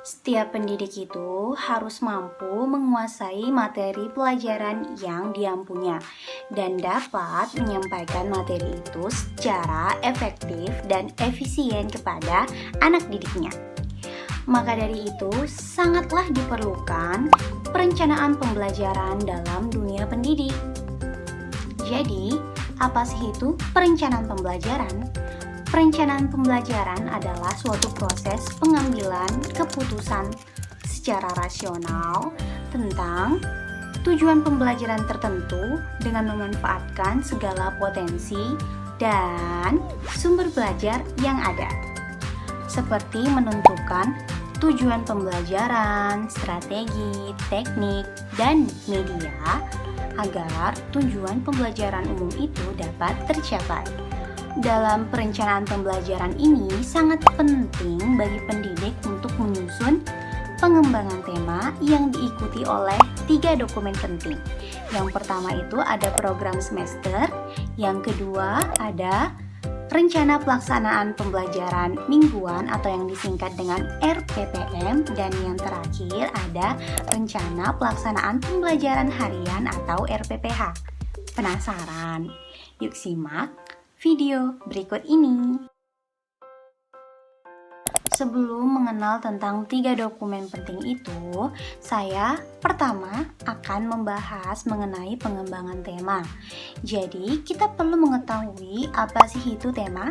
Setiap pendidik itu harus mampu menguasai materi pelajaran yang dia punya dan dapat menyampaikan materi itu secara efektif dan efisien kepada anak didiknya. Maka dari itu, sangatlah diperlukan perencanaan pembelajaran dalam dunia pendidik. Jadi, apa sih itu perencanaan pembelajaran? Perencanaan pembelajaran adalah suatu proses pengambilan keputusan secara rasional tentang tujuan pembelajaran tertentu dengan memanfaatkan segala potensi dan sumber belajar yang ada, seperti menentukan tujuan pembelajaran, strategi, teknik, dan media agar tujuan pembelajaran umum itu dapat tercapai. Dalam perencanaan pembelajaran ini sangat penting bagi pendidik untuk menyusun pengembangan tema yang diikuti oleh 3 dokumen penting. Yang pertama itu ada program semester, yang kedua ada rencana pelaksanaan pembelajaran mingguan atau yang disingkat dengan RPPM, dan yang terakhir ada rencana pelaksanaan pembelajaran harian atau RPPH. Penasaran? Yuk simak video berikut ini. Sebelum mengenal tentang 3 dokumen penting itu, saya pertama akan membahas mengenai pengembangan tema. Jadi, kita perlu mengetahui apa sih itu tema?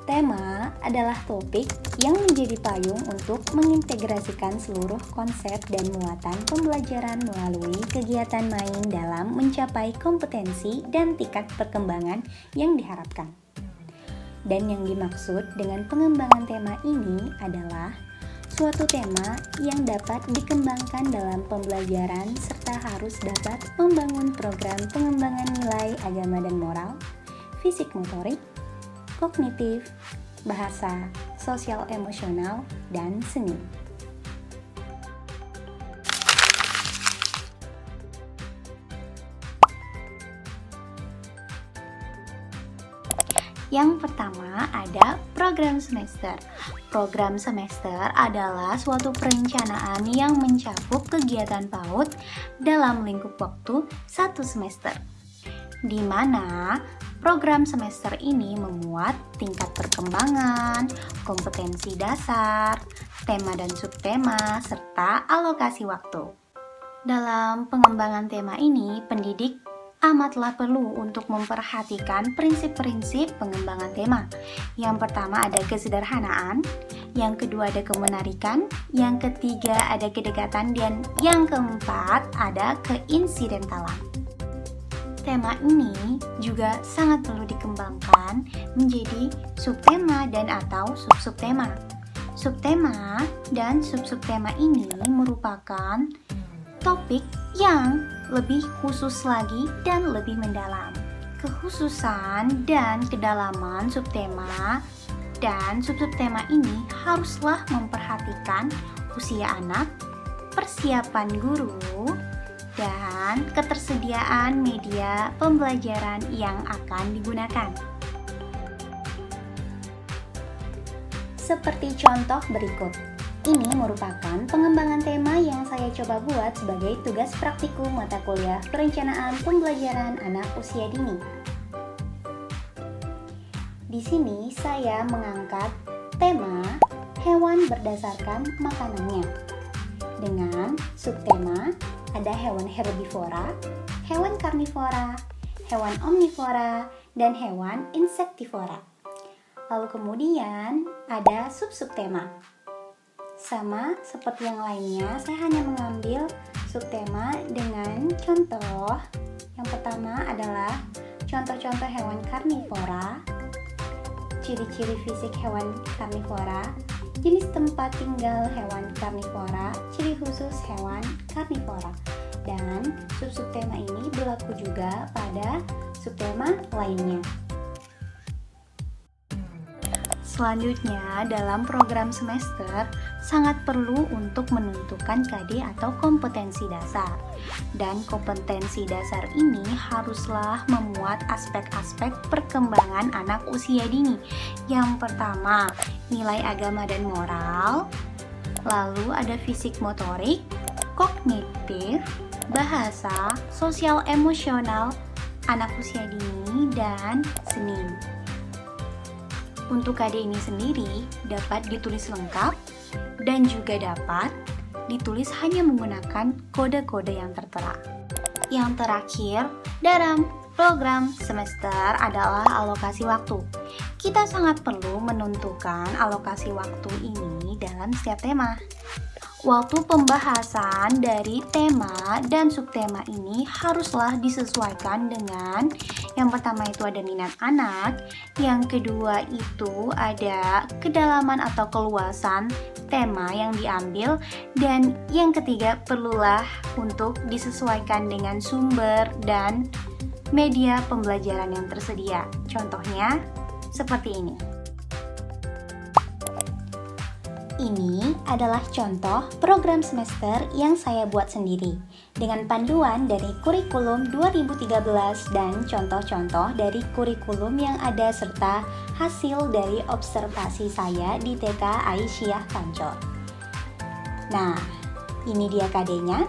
Tema adalah topik yang menjadi payung untuk mengintegrasikan seluruh konsep dan muatan pembelajaran melalui kegiatan main dalam mencapai kompetensi dan tingkat perkembangan yang diharapkan. Dan yang dimaksud dengan pengembangan tema ini adalah suatu tema yang dapat dikembangkan dalam pembelajaran serta harus dapat membangun program pengembangan nilai agama dan moral, fisik motorik, kognitif, bahasa, sosial emosional, dan seni. Yang pertama ada program semester. Program semester adalah suatu perencanaan yang mencakup kegiatan PAUD dalam lingkup waktu 1 semester, di mana program semester ini memuat tingkat perkembangan, kompetensi dasar, tema dan subtema, serta alokasi waktu. Dalam pengembangan tema ini, pendidik amatlah perlu untuk memperhatikan prinsip-prinsip pengembangan tema. Yang pertama ada kesederhanaan, yang kedua ada kemenarikan, yang ketiga ada kedekatan, dan yang keempat ada keinsidentalan. Tema ini juga sangat perlu dikembangkan menjadi subtema dan atau sub-subtema. Subtema dan sub-subtema ini merupakan topik yang lebih khusus lagi dan lebih mendalam. Kekhususan dan kedalaman subtema dan sub-subtema ini haruslah memperhatikan usia anak, persiapan guru, dan ketersediaan media pembelajaran yang akan digunakan. Seperti contoh berikut. Ini merupakan pengembangan tema yang saya coba buat sebagai tugas praktikum mata kuliah perencanaan pembelajaran anak usia dini. Di sini saya mengangkat tema hewan berdasarkan makanannya. Dengan subtema ada hewan herbivora, hewan karnivora, hewan omnivora, dan hewan insektivora. Lalu kemudian ada sub-subtema. Sama seperti yang lainnya, saya hanya mengambil subtema dengan contoh. Yang pertama adalah contoh-contoh hewan karnivora, ciri-ciri fisik hewan karnivora, jenis tempat tinggal hewan karnivora, ciri khusus hewan karnivora. Dan sub-subtema ini berlaku juga pada subtema lainnya. Selanjutnya, dalam program semester sangat perlu untuk menentukan KD atau kompetensi dasar. Dan kompetensi dasar ini haruslah memuat aspek-aspek perkembangan anak usia dini. Yang pertama, nilai agama dan moral. Lalu ada fisik motorik, kognitif, bahasa, sosial emosional, anak usia dini, dan seni. Untuk KD ini sendiri dapat ditulis lengkap dan juga dapat ditulis hanya menggunakan kode-kode yang tertera. Yang terakhir, dalam program semester adalah alokasi waktu. Kita sangat perlu menentukan alokasi waktu ini dalam setiap tema. Waktu pembahasan dari tema dan subtema ini haruslah disesuaikan dengan yang pertama itu ada minat anak, yang kedua itu ada kedalaman atau keluasan tema yang diambil, dan yang ketiga perlulah untuk disesuaikan dengan sumber dan media pembelajaran yang tersedia. Contohnya seperti ini. Ini adalah contoh program semester yang saya buat sendiri dengan panduan dari kurikulum 2013 dan contoh-contoh dari kurikulum yang ada serta hasil dari observasi saya di TK Aisyah Kancor. Nah, ini dia KD-nya.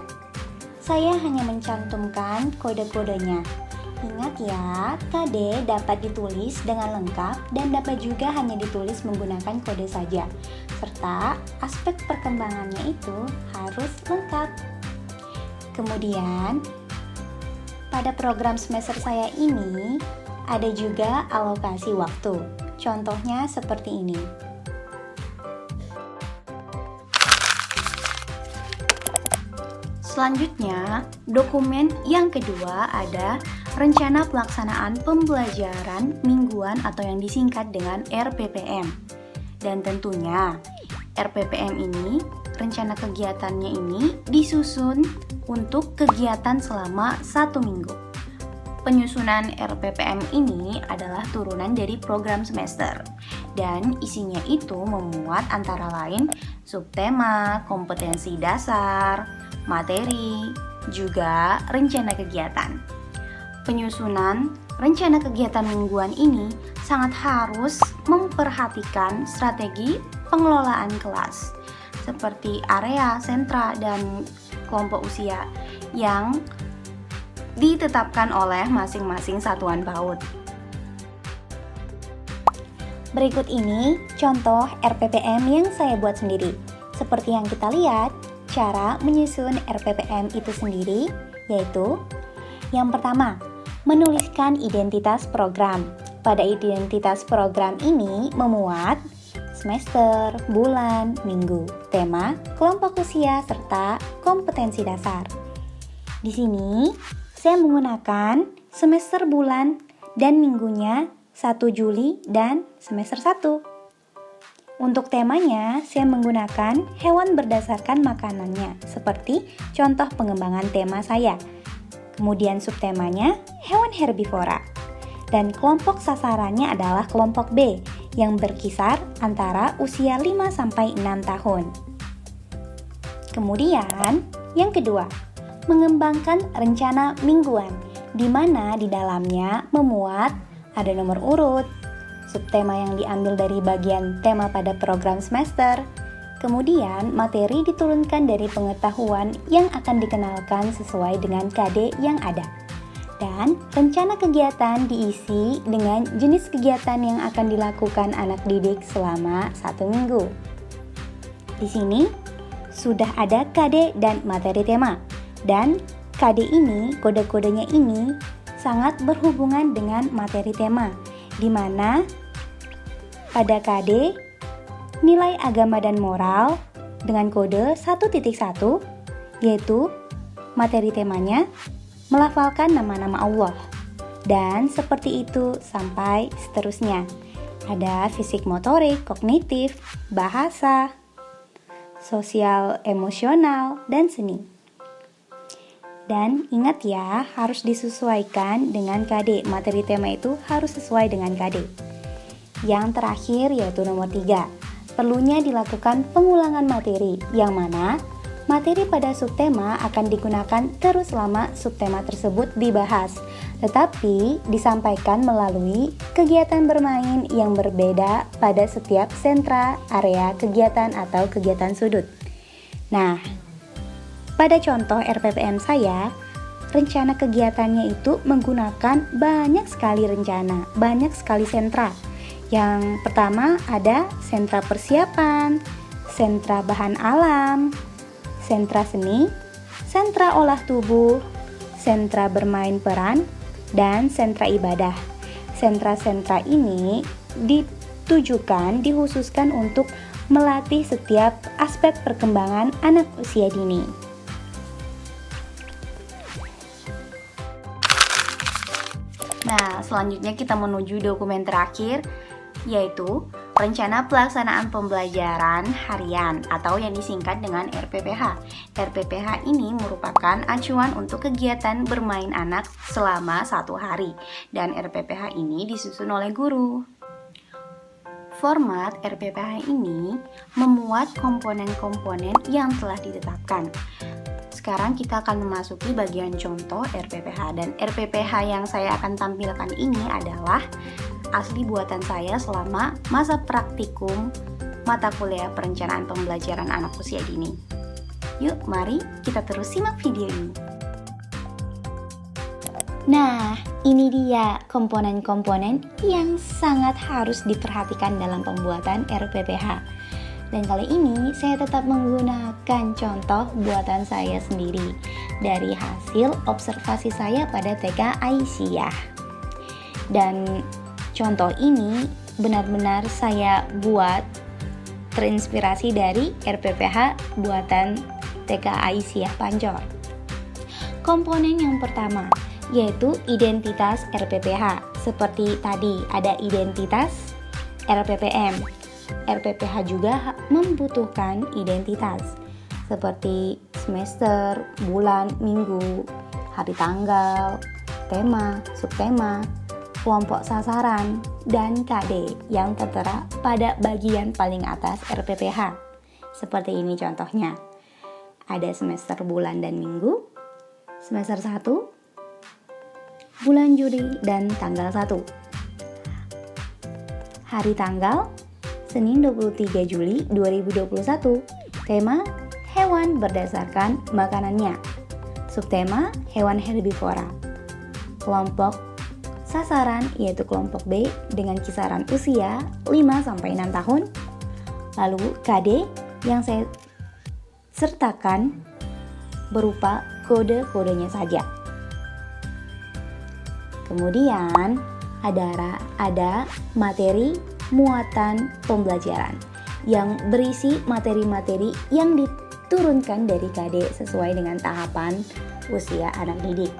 Saya hanya mencantumkan kode-kodenya. Ingat ya, KD dapat ditulis dengan lengkap dan dapat juga hanya ditulis menggunakan kode saja, serta aspek perkembangannya itu harus lengkap. Kemudian, pada program semester saya ini ada juga alokasi waktu. Contohnya seperti ini. Selanjutnya, dokumen yang kedua ada rencana pelaksanaan pembelajaran mingguan atau yang disingkat dengan RPPM. Dan tentunya RPPM ini, rencana kegiatannya ini disusun untuk kegiatan selama 1 minggu. Penyusunan RPPM ini adalah turunan dari program semester dan isinya itu memuat antara lain subtema, kompetensi dasar, materi, juga rencana kegiatan. Penyusunan rencana kegiatan mingguan ini sangat harus memperhatikan strategi pengelolaan kelas seperti area, sentra, dan kelompok usia yang ditetapkan oleh masing-masing satuan PAUD. Berikut ini contoh RPPM yang saya buat sendiri. Seperti yang kita lihat, cara menyusun RPPM itu sendiri yaitu yang pertama, menuliskan identitas program. Pada identitas program ini memuat semester, bulan, minggu, tema, kelompok usia, serta kompetensi dasar. Di sini, saya menggunakan semester bulan dan minggunya 1 Juli dan semester 1. Untuk temanya, saya menggunakan hewan berdasarkan makanannya, seperti contoh pengembangan tema saya. Kemudian subtemanya, hewan herbivora. Dan kelompok sasarannya adalah kelompok B, yang berkisar antara usia 5-6 tahun. Kemudian, yang kedua, mengembangkan rencana mingguan, di mana di dalamnya memuat ada nomor urut, subtema yang diambil dari bagian tema pada program semester, kemudian materi diturunkan dari pengetahuan yang akan dikenalkan sesuai dengan KD yang ada. Dan rencana kegiatan diisi dengan jenis kegiatan yang akan dilakukan anak didik selama 1 minggu. Di sini sudah ada KD dan materi tema. Dan KD ini, kode-kodenya ini sangat berhubungan dengan materi tema, di mana pada KD nilai agama dan moral dengan kode 1.1 yaitu materi temanya melafalkan nama-nama Allah, dan seperti itu sampai seterusnya. Ada fisik motorik, kognitif, bahasa, sosial emosional, dan seni. Dan ingat ya, harus disesuaikan dengan KD. Materi tema itu harus sesuai dengan KD. Yang terakhir yaitu nomor 3. Perlunya dilakukan pengulangan materi, yang mana materi pada subtema akan digunakan terus selama subtema tersebut dibahas, tetapi disampaikan melalui kegiatan bermain yang berbeda pada setiap sentra, area kegiatan, atau kegiatan sudut. Nah, pada contoh RPPM saya, rencana kegiatannya itu menggunakan banyak sekali rencana, banyak sekali sentra. Yang pertama ada sentra persiapan, sentra bahan alam, sentra seni, sentra olah tubuh, sentra bermain peran, dan sentra ibadah. Sentra-sentra ini dikhususkan untuk melatih setiap aspek perkembangan anak usia dini. Nah, selanjutnya kita menuju dokumen terakhir, yaitu Rencana Pelaksanaan Pembelajaran Harian atau yang disingkat dengan RPPH. RPPH ini merupakan acuan untuk kegiatan bermain anak selama 1 hari, dan RPPH ini disusun oleh guru. Format RPPH ini memuat komponen-komponen yang telah ditetapkan. Sekarang kita akan memasuki bagian contoh RPPH, dan RPPH yang saya akan tampilkan ini adalah asli buatan saya selama masa praktikum mata kuliah perencanaan pembelajaran anak usia dini. Yuk, mari kita terus simak video ini. Nah, ini dia komponen-komponen yang sangat harus diperhatikan dalam pembuatan RPPH. Dan kali ini saya tetap menggunakan contoh buatan saya sendiri dari hasil observasi saya pada TK Aisyah. Dan contoh ini benar-benar saya buat terinspirasi dari RPPH buatan TK Aisyah Pancor. Komponen yang pertama yaitu identitas RPPH. Seperti tadi ada identitas RPPM. RPPH juga membutuhkan identitas seperti semester, bulan, minggu, hari tanggal, tema, subtema, kelompok sasaran, dan KD yang tertera pada bagian paling atas RPPH. Seperti ini contohnya. Ada semester, bulan, dan minggu, semester 1, bulan Juli, dan tanggal 1. Hari tanggal, Senin 23 Juli 2021. Tema, hewan berdasarkan makanannya. Subtema, hewan herbivora. Kelompok sasaran yaitu kelompok B dengan kisaran usia 5-6 tahun. Lalu KD yang saya sertakan berupa kode-kodenya saja. Kemudian ada materi muatan pembelajaran yang berisi materi-materi yang diturunkan dari KD sesuai dengan tahapan usia anak didik.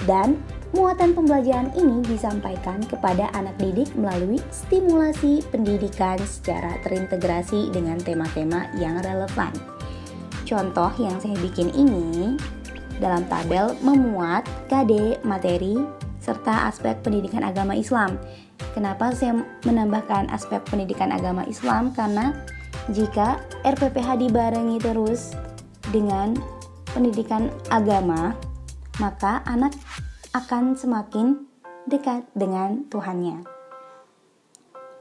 Dan muatan pembelajaran ini disampaikan kepada anak didik melalui stimulasi pendidikan secara terintegrasi dengan tema-tema yang relevan. Contoh yang saya bikin ini dalam tabel memuat KD, materi, serta aspek pendidikan agama Islam. Kenapa saya menambahkan aspek pendidikan agama Islam? Karena jika RPPH dibarengi terus dengan pendidikan agama, maka anak akan semakin dekat dengan Tuhannya.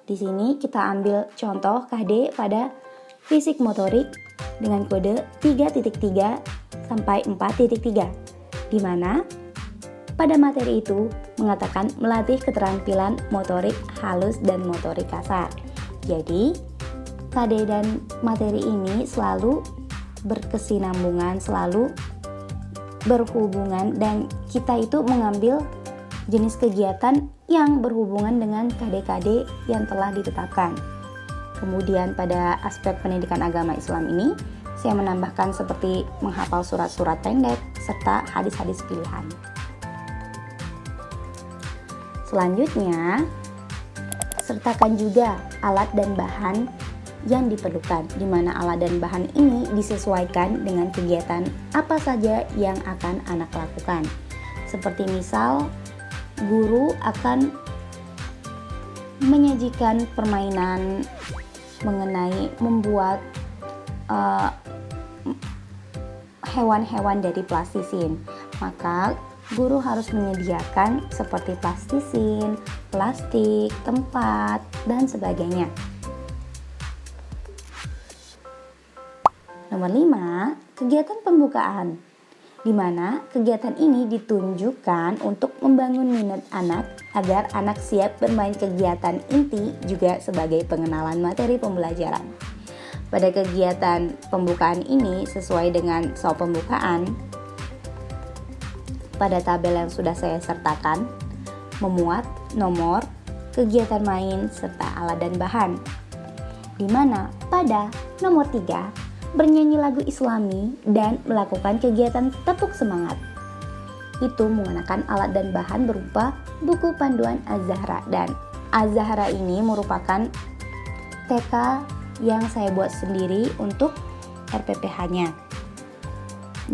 Di sini kita ambil contoh KD pada fisik motorik dengan kode 3.3 sampai 4.3, di mana pada materi itu mengatakan melatih keterampilan motorik halus dan motorik kasar. Jadi, KD dan materi ini selalu berkesinambungan, selalu berhubungan, dan kita itu mengambil jenis kegiatan yang berhubungan dengan KD-KD yang telah ditetapkan. Kemudian pada aspek pendidikan agama Islam ini, saya menambahkan seperti menghafal surat-surat pendek serta hadis-hadis pilihan. Selanjutnya, sertakan juga alat dan bahan yang diperlukan, di mana alat dan bahan ini disesuaikan dengan kegiatan apa saja yang akan anak lakukan. Seperti misal, guru akan menyajikan permainan mengenai membuat hewan-hewan dari plastisin, maka guru harus menyediakan seperti plastisin, plastik, tempat, dan sebagainya. Nomor 5, kegiatan pembukaan, di mana kegiatan ini ditunjukkan untuk membangun minat anak agar anak siap bermain kegiatan inti juga sebagai pengenalan materi pembelajaran. Pada kegiatan pembukaan ini sesuai dengan soal pembukaan, pada tabel yang sudah saya sertakan memuat nomor, kegiatan main, serta alat dan bahan. Di mana pada nomor 3 bernyanyi lagu Islami dan melakukan kegiatan tepuk semangat. Itu menggunakan alat dan bahan berupa buku panduan Az-Zahra, dan Az-Zahra ini merupakan TK yang saya buat sendiri untuk RPPH-nya.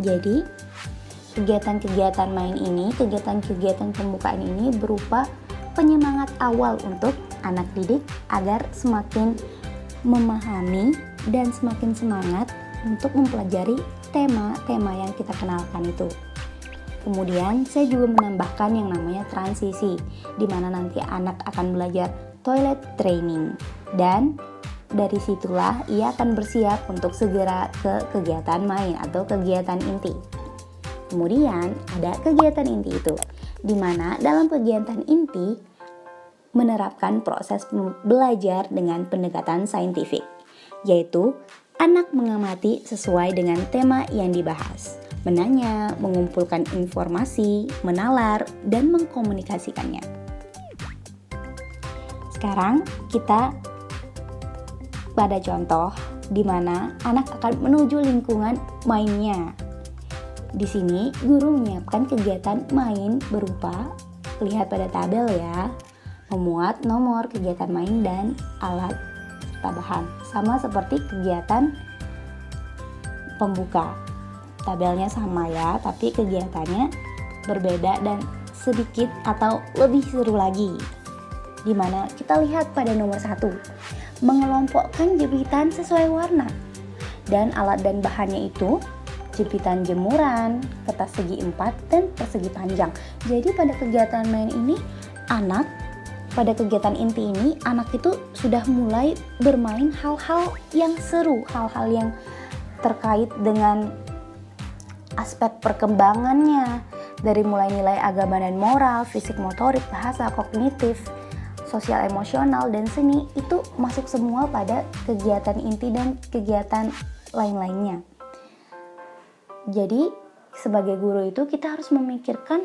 Jadi, kegiatan-kegiatan main ini, kegiatan-kegiatan pembukaan ini berupa penyemangat awal untuk anak didik agar semakin memahami dan semakin semangat untuk mempelajari tema-tema yang kita kenalkan itu. Kemudian saya juga menambahkan yang namanya transisi, di mana nanti anak akan belajar toilet training, dan dari situlah ia akan bersiap untuk segera ke kegiatan main atau kegiatan inti. Kemudian ada kegiatan inti itu, di mana dalam kegiatan inti menerapkan proses belajar dengan pendekatan saintifik, yaitu anak mengamati sesuai dengan tema yang dibahas, menanya, mengumpulkan informasi, menalar, dan mengkomunikasikannya. Sekarang kita pada contoh di mana anak akan menuju lingkungan mainnya. Di sini guru menyiapkan kegiatan main berupa, lihat pada tabel ya, memuat nomor kegiatan main dan alat serta bahan, sama seperti kegiatan pembuka. Tabelnya sama ya, tapi kegiatannya berbeda dan sedikit atau lebih seru lagi. Dimana kita lihat pada nomor 1, mengelompokkan jepitan sesuai warna, dan alat dan bahannya itu jepitan jemuran, kertas segi 4, dan persegi panjang. Jadi pada kegiatan main ini pada kegiatan inti ini anak itu sudah mulai bermain hal-hal yang seru, hal-hal yang terkait dengan aspek perkembangannya, dari mulai nilai agama dan moral, fisik motorik, bahasa, kognitif, sosial emosional, dan seni, itu masuk semua pada kegiatan inti dan kegiatan lain-lainnya. Jadi sebagai guru itu kita harus memikirkan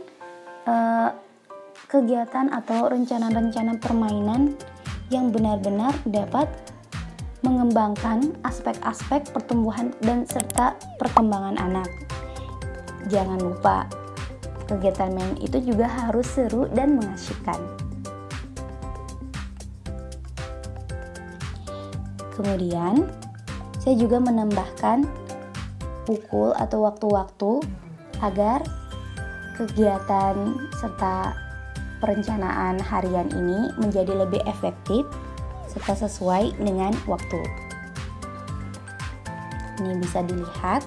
kegiatan atau rencana-rencana permainan yang benar-benar dapat mengembangkan aspek-aspek pertumbuhan dan serta perkembangan anak. Jangan lupa, kegiatan main itu juga harus seru dan mengasyikkan. Kemudian, saya juga menambahkan pukul atau waktu-waktu agar kegiatan serta perencanaan harian ini menjadi lebih efektif serta sesuai dengan waktu. Ini bisa dilihat,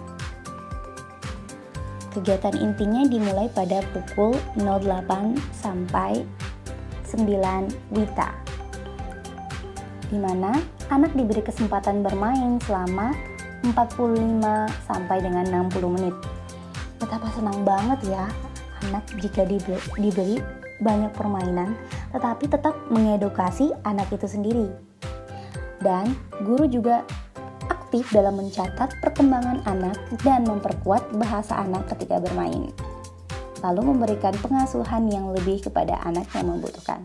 kegiatan intinya dimulai pada pukul 08 sampai 9 WITA, di mana anak diberi kesempatan bermain selama 45 sampai dengan 60 menit. Betapa senang banget ya anak jika diberi banyak permainan, tetapi tetap mengedukasi anak itu sendiri. Dan guru juga aktif dalam mencatat perkembangan anak dan memperkuat bahasa anak ketika bermain, lalu memberikan pengasuhan yang lebih kepada anak yang membutuhkan.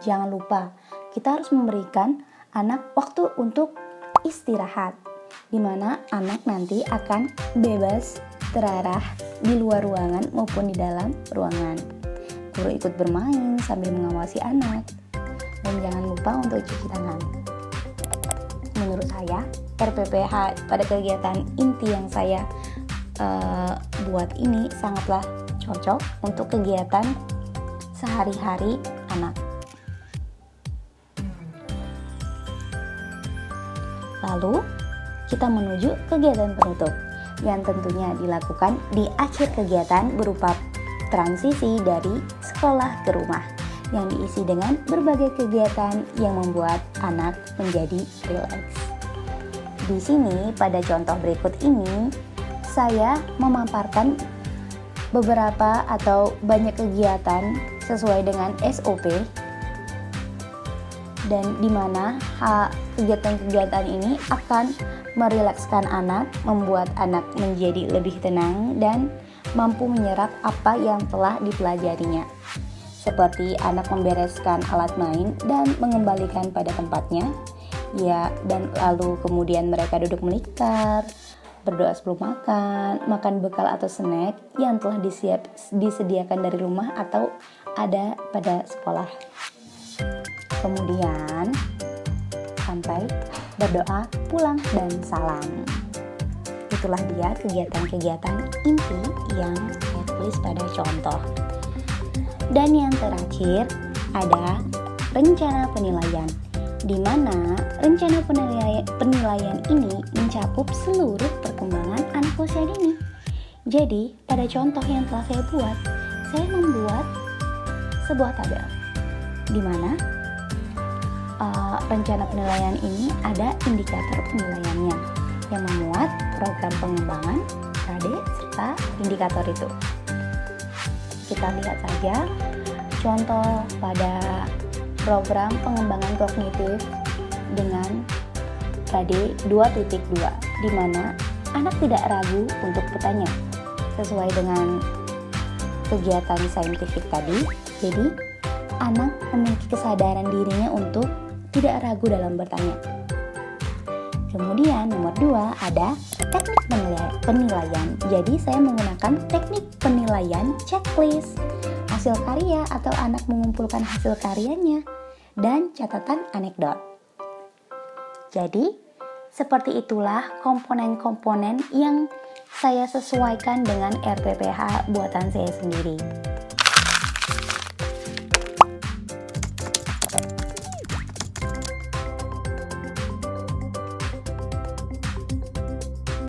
Jangan lupa, kita harus memberikan anak waktu untuk istirahat, di mana anak nanti akan bebas terarah di luar ruangan maupun di dalam ruangan. Guru ikut bermain sambil mengawasi anak, dan jangan lupa untuk cuci tangan. Menurut saya, RPPH pada kegiatan inti yang saya buat ini sangatlah cocok untuk kegiatan sehari-hari anak. Lalu kita menuju kegiatan penutup yang tentunya dilakukan di akhir kegiatan berupa transisi dari sekolah ke rumah yang diisi dengan berbagai kegiatan yang membuat anak menjadi rileks. Di sini pada contoh berikut ini saya memaparkan beberapa atau banyak kegiatan sesuai dengan SOP, dan di mana kegiatan-kegiatan ini akan merilekskan anak, membuat anak menjadi lebih tenang dan mampu menyerap apa yang telah dipelajarinya. Seperti anak membereskan alat main dan mengembalikan pada tempatnya, ya, dan lalu kemudian mereka duduk melingkar, berdoa sebelum makan bekal atau snack yang telah disediakan dari rumah atau ada pada sekolah. Kemudian sampai berdoa, pulang, dan salam. Itulah dia kegiatan-kegiatan inti yang saya tulis pada contoh. Dan yang terakhir ada rencana penilaian, di mana rencana penilaian ini mencakup seluruh perkembangan anak usia dini. Jadi, pada contoh yang telah saya buat, saya membuat sebuah tabel, di mana rencana penilaian ini ada indikator penilaiannya yang memuat program pengembangan, KD, serta indikator itu. Kita lihat saja contoh pada program pengembangan kognitif dengan KD 2.2, di mana anak tidak ragu untuk bertanya sesuai dengan kegiatan saintifik tadi. Jadi anak memiliki kesadaran dirinya untuk tidak ragu dalam bertanya. Kemudian nomor 2 ada teknik penilaian. Jadi saya menggunakan teknik penilaian checklist, hasil karya atau anak mengumpulkan hasil karyanya, dan catatan anekdot. Jadi seperti itulah komponen-komponen yang saya sesuaikan dengan RPPH buatan saya sendiri.